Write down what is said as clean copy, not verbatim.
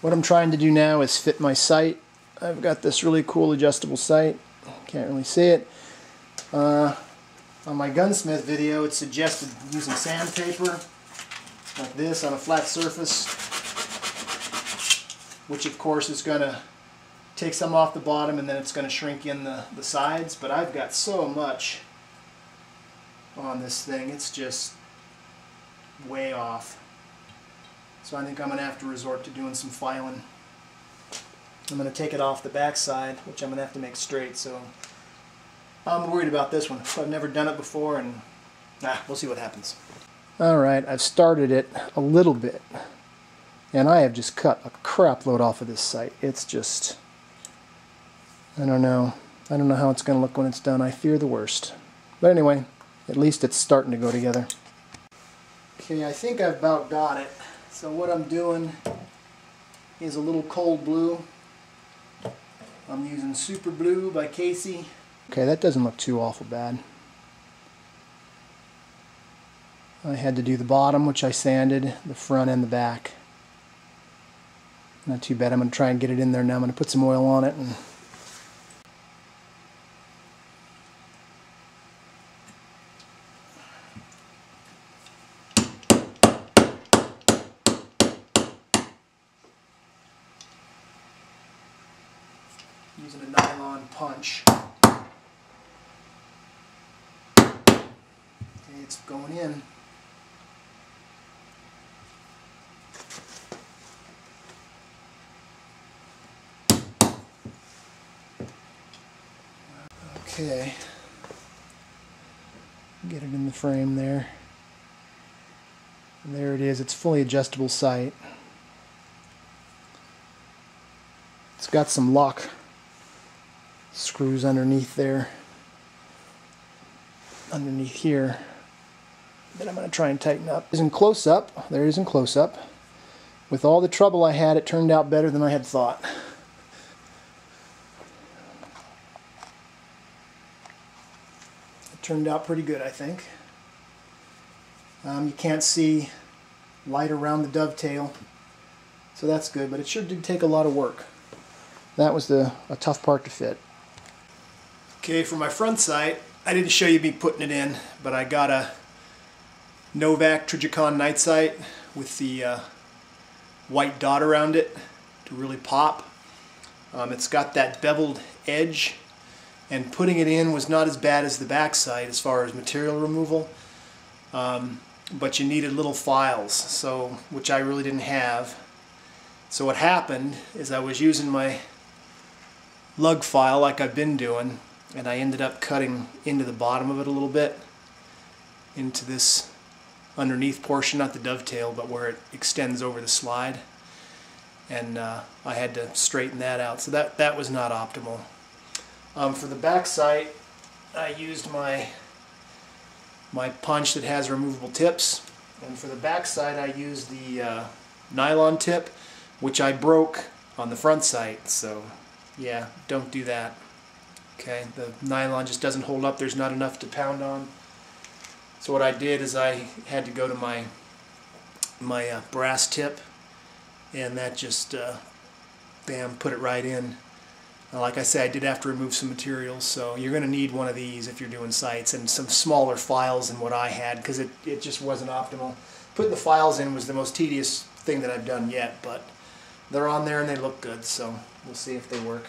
What I'm trying to do now is fit my sight. I've got this really cool adjustable sight. Can't really see it. On my gunsmith video, it suggested using sandpaper like this on a flat surface, which of course is going to take some off the bottom and then it's going to shrink in the sides. But I've got so much on this thing, it's just way off. So I think I'm going to have to resort to doing some filing. I'm going to take it off the back side, which I'm going to have to make straight. So I'm worried about this one. I've never done it before, and we'll see what happens. Alright, I've started it a little bit, and I have just cut a crap load off of this sight. It's just, I don't know how it's going to look when it's done. I fear the worst. But anyway, at least it's starting to go together. Okay, I think I've about got it. So what I'm doing is a little cold blue. I'm using Super Blue by Casey. Okay, that doesn't look too awful bad. I had to do the bottom, which I sanded, the front and the back. Not too bad. I'm going to try and get it in there now. I'm going to put some oil on it and using a nylon punch. Okay, it's going in. Okay, get it in the frame there. And there it is. It's fully adjustable sight. It's got some lock screws underneath there, underneath here, that I'm going to try and tighten up. There it is in close-up. With all the trouble I had, it turned out better than I had thought. It turned out pretty good, I think. You can't see light around the dovetail, so that's good, but it sure did take a lot of work. That was a tough part to fit. Okay, for my front sight, I didn't show you me putting it in, but I got a Novak Trijicon night sight with the white dot around it to really pop. It's got that beveled edge, and putting it in was not as bad as the back sight as far as material removal, but you needed little files, so which I really didn't have. So what happened is I was using my lug file like I've been doing, and I ended up cutting into the bottom of it a little bit, into this underneath portion, not the dovetail, but where it extends over the slide. And I had to straighten that out, so that was not optimal. For the back sight, I used my punch that has removable tips, and for the back sight I used the nylon tip, which I broke on the front sight, so yeah, don't do that. Okay, the nylon just doesn't hold up. There's not enough to pound on. So what I did is I had to go to my brass tip, and that just bam, put it right in. Like I said, I did have to remove some materials, so you're going to need one of these if you're doing sights, and some smaller files than what I had, because it just wasn't optimal. Putting the files in was the most tedious thing that I've done yet, but they're on there and they look good, so we'll see if they work.